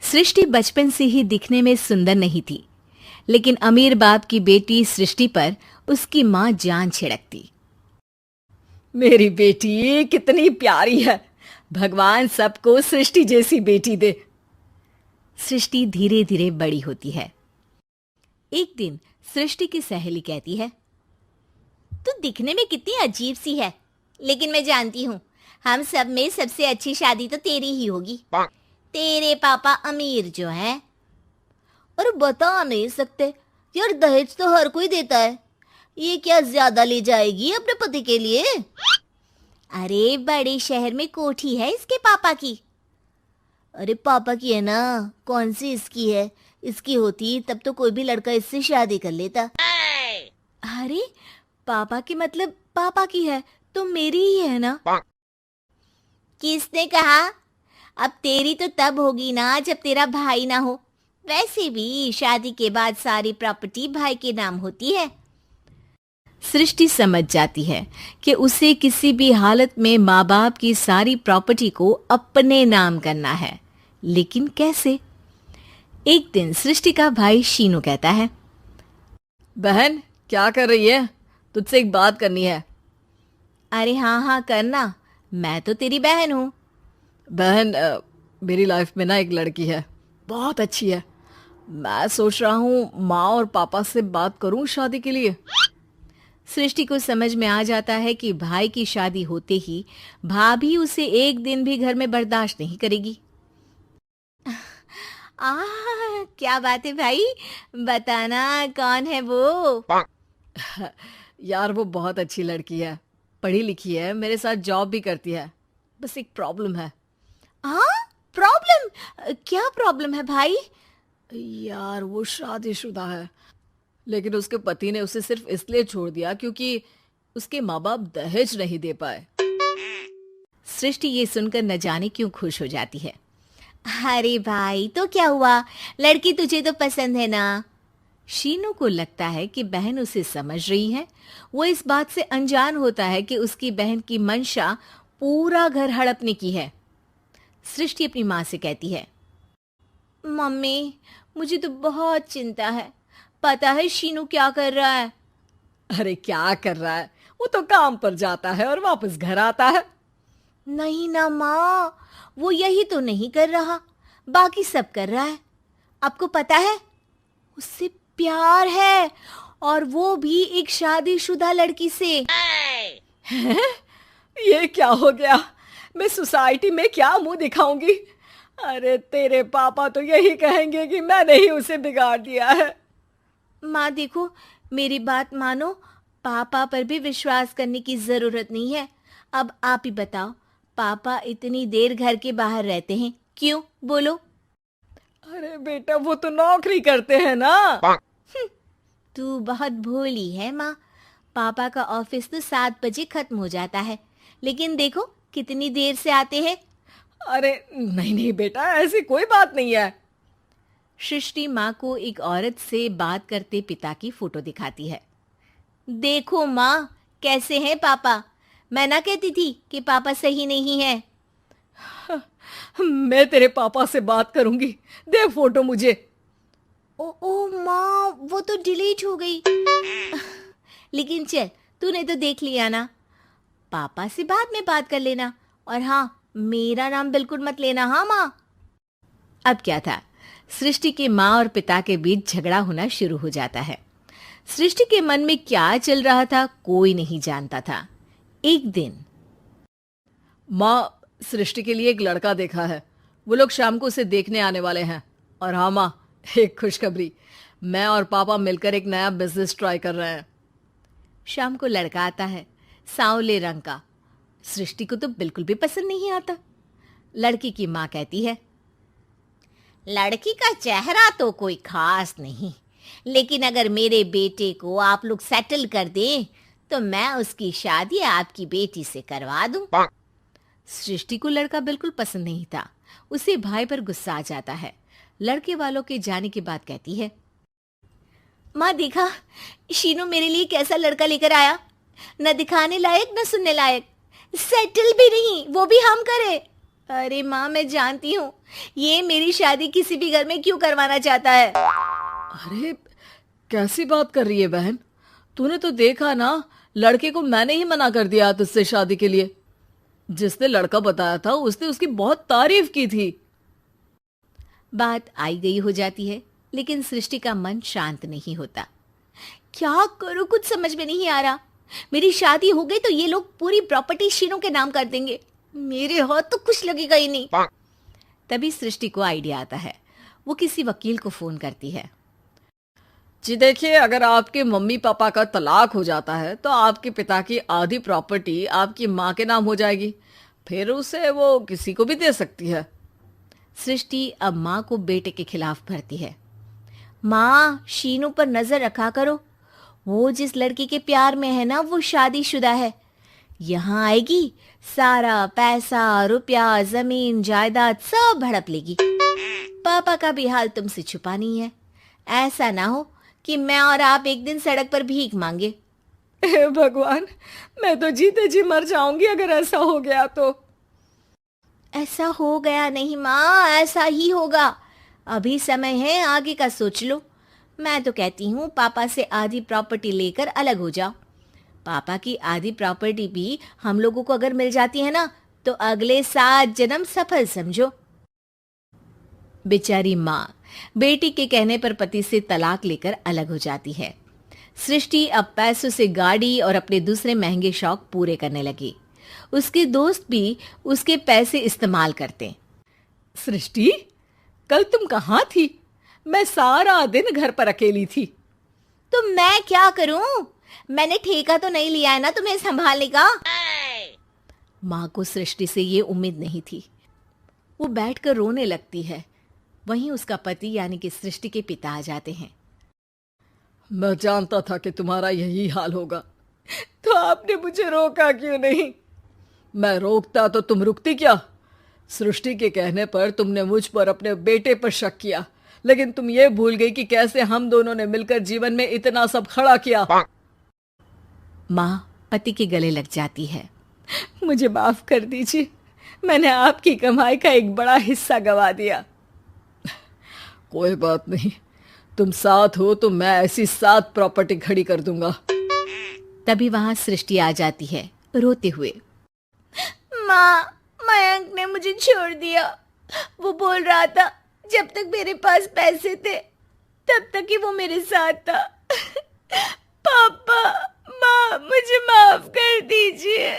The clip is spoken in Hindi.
सृष्टि बचपन से ही दिखने में सुंदर नहीं थी, लेकिन अमीर बाप की बेटी सृष्टि पर उसकी माँ जान छिड़कती। मेरी बेटी कितनी प्यारी है, भगवान सबको सृष्टि जैसी बेटी दे। सृष्टि धीरे धीरे बड़ी होती है। एक दिन सृष्टि की सहेली कहती है, तू दिखने में कितनी अजीब सी है, लेकिन मैं जानती हूँ हम सब में सबसे अच्छी शादी तो तेरी ही होगी। तेरे पापा अमीर जो हैं। और बता नहीं सकते यार, दहेज तो हर कोई देता है, ये क्या ज्यादा ले जाएगी अपने पति के लिए? अरे बड़े शहर में कोठी है इसके पापा की। अरे पापा की है ना, कौन सी इसकी है? इसकी होती तब तो कोई भी लड़का इससे शादी कर लेता। अरे पापा की मतलब पापा की है तो मेरी ही है ना? किसने कहा? अब तेरी तो तब होगी ना जब तेरा भाई ना हो। वैसे भी शादी के बाद सारी प्रॉपर्टी भाई के नाम होती है। सृष्टि समझ जाती है कि उसे किसी भी हालत में माँ बाप की सारी प्रॉपर्टी को अपने नाम करना है, लेकिन कैसे? एक दिन सृष्टि का भाई शीनू कहता है, बहन क्या कर रही है? तुझसे एक बात करनी है। अरे हाँ हाँ करना, मैं तो तेरी बहन हूँ। बहन मेरी लाइफ में ना एक लड़की है, बहुत अच्छी है। मैं सोच रहा हूँ माँ और पापा से बात करूँ शादी के लिए। सृष्टि को समझ में आ जाता है कि भाई की शादी होते ही भाभी उसे एक दिन भी घर में बर्दाश्त नहीं करेगी। क्या बात है भाई, बताना कौन है वो? यार वो बहुत अच्छी लड़की है, पढ़ी लिखी है, मेरे साथ जॉब भी करती है। बस एक प्रॉब्लम है। प्रॉब्लम? क्या प्रॉब्लम है भाई? यार वो शादीशुदा है, लेकिन उसके पति ने उसे सिर्फ इसलिए छोड़ दिया क्योंकि उसके माँ बाप दहेज नहीं दे पाए। सृष्टि ये सुनकर न जाने क्यों खुश हो जाती है। अरे भाई तो क्या हुआ, लड़की तुझे तो पसंद है ना? शीनू को लगता है कि बहन उसे समझ रही है। वो इस बात से अनजान होता है कि उसकी बहन की मंशा पूरा घर हड़पने की है। सृष्टि अपनी माँ से कहती है, मम्मी मुझे तो बहुत चिंता है, पता है शीनू क्या कर रहा है? अरे क्या कर रहा है, वो तो काम पर जाता है और वापस घर आता है। नहीं ना माँ, वो यही तो नहीं कर रहा, बाकी सब कर रहा है। आपको पता है उससे प्यार है, और वो भी एक शादीशुदा लड़की से। हैं? ये क्या हो गया? मैं सोसाइटी में क्या मुंह दिखाऊंगी? अरे तेरे पापा तो यही कहेंगे कि मैंने ही उसे बिगाड़ दिया है। माँ देखो, मेरी बात मानो, पापा पर भी विश्वास करने की जरूरत नहीं है। अब आप ही बताओ, पापा इतनी देर घर के बाहर रहते हैं क्यों? बोलो। अरे बेटा वो तो नौकरी करते हैं ना। तू बहुत भोली है माँ, पापा का ऑफिस तो 7 बजे खत्म हो जाता है, लेकिन देखो कितनी देर से आते हैं। अरे नहीं नहीं बेटा, ऐसी कोई बात नहीं है। सृष्टि माँ को एक औरत से बात करते पिता की फोटो दिखाती है। देखो माँ, कैसे हैं पापा? मैं ना कहती थी कि पापा सही नहीं है। मैं तेरे पापा से बात करूंगी, दे फोटो मुझे। ओ माँ, वो तो डिलीट हो गई। लेकिन चल, तूने तो देख लिया ना, पापा से बाद में बात कर लेना। और हाँ, मेरा नाम बिल्कुल मत लेना। हाँ माँ। अब क्या था, सृष्टि के माँ और पिता के बीच झगड़ा होना शुरू हो जाता है। सृष्टि के मन में क्या चल रहा था कोई नहीं जानता था। एक दिन, माँ सृष्टि के लिए एक लड़का देखा है, वो लोग शाम को उसे देखने आने वाले हैं। और हाँ माँ, एक खुशखबरी, मैं और पापा मिलकर एक नया बिजनेस ट्राई कर रहे हैं। शाम को लड़का आता है, सांवले रंग का। सृष्टि को तो बिल्कुल भी पसंद नहीं आता। लड़की की माँ कहती है, लड़की का चेहरा तो कोई खास नहीं, लेकिन अगर मेरे बेटे को आप लोग सेटल कर दें तो मैं उसकी शादी आपकी बेटी से करवा दूं। सृष्टि को लड़का बिल्कुल पसंद नहीं था। उसे भाई पर गुस्सा आ जाता है। लड़के वालों के जाने के बाद कहती है, माँ देखा, शीनू मेरे लिए कैसा लड़का लेकर आया, न दिखाने लायक न सुनने लायक, सेटल भी नहीं, वो भी हम करे। अरे माँ, मैं जानती हूँ ये मेरी शादी किसी भी घर में क्यों करवाना चाहता है। अरे कैसी बात कर रही है बहन? तूने तो देखा ना, लड़के को मैंने ही मना कर दिया तुझसे शादी के लिए। जिसने लड़का बताया था उसने उसकी बहुत तारीफ की थी। बात आई गई हो जाती है, लेकिन सृष्टि का मन शांत नहीं होता। क्या करूं, कुछ समझ में नहीं आ रहा। मेरी शादी हो गई तो ये लोग पूरी प्रॉपर्टी शीनू के नाम कर देंगे, मेरे हाथ तो कुछ लगेगा ही नहीं। तभी सृष्टि को आइडिया आता है। वो किसी वकील को फोन करती है। जी देखिए, अगर आपके मम्मी पापा का तलाक हो जाता है तो आपके पिता की आधी प्रॉपर्टी आपकी माँ के नाम हो जाएगी, फिर उसे वो किसी को भी दे सकती है। सृष्टि अब माँ को बेटे के खिलाफ भरती है। माँ, शीनू पर नजर रखा करो, वो जिस लड़की के प्यार में है ना वो शादीशुदा है। यहाँ आएगी, सारा पैसा रुपया जमीन जायदाद सब हड़प लेगी। पापा का भी हाल तुमसे छुपा नहीं है। ऐसा ना हो कि मैं और आप एक दिन सड़क पर भीख मांगे। हे भगवान, मैं तो जीते जी मर जाऊंगी अगर ऐसा हो गया तो। ऐसा हो गया नहीं माँ, ऐसा ही होगा। अभी समय है, आगे का सोच लो। मैं तो कहती हूँ पापा से आधी प्रॉपर्टी लेकर अलग हो जाओ। पापा की आधी प्रॉपर्टी भी हम लोगों को अगर मिल जाती है ना तो अगले 7 जन्म सफल समझो। बेचारी माँ बेटी के कहने पर पति से तलाक लेकर अलग हो जाती है। सृष्टि अब पैसों से गाड़ी और अपने दूसरे महंगे शौक पूरे करने लगी। उसके दोस्त भी उसके पैसे इस्तेमाल करते। सृष्टि, कल तुम कहाँ थी? मैं सारा दिन घर पर अकेली थी। तो मैं क्या करूं? मैंने ठेका तो नहीं लिया है ना तुम्हें संभालने का। माँ को सृष्टि से ये उम्मीद नहीं थी। वो बैठकर रोने लगती है। वहीं उसका पति यानी कि सृष्टि के पिता आ जाते हैं। मैं जानता था कि तुम्हारा यही हाल होगा, तो आपने मुझे रोका क्यों नहीं? मैं रोकता तो तुम रुकती क्या? सृष्टि के कहने पर तुमने मुझ पर अपने बेटे पर शक किया, लेकिन तुम ये भूल गई कि कैसे हम दोनों ने मिलकर जीवन में इतना सब खड़ा किया। माँ पति के गले लग जाती है। मुझे माफ कर दीजिए, मैंने आपकी कमाई का एक बड़ा हिस्सा गवा दिया। कोई बात नहीं, तुम साथ हो तो मैं ऐसी 7 प्रॉपर्टी खड़ी कर दूंगा। तभी वहां सृष्टि आ जाती है रोते हुए। माँ, मयंक ने मुझे छोड़ दिया। वो बोल रहा था जब तक मेरे पास पैसे थे तब तक ही वो मेरे साथ था। पापा, माँ, मुझे माफ कर दीजिए।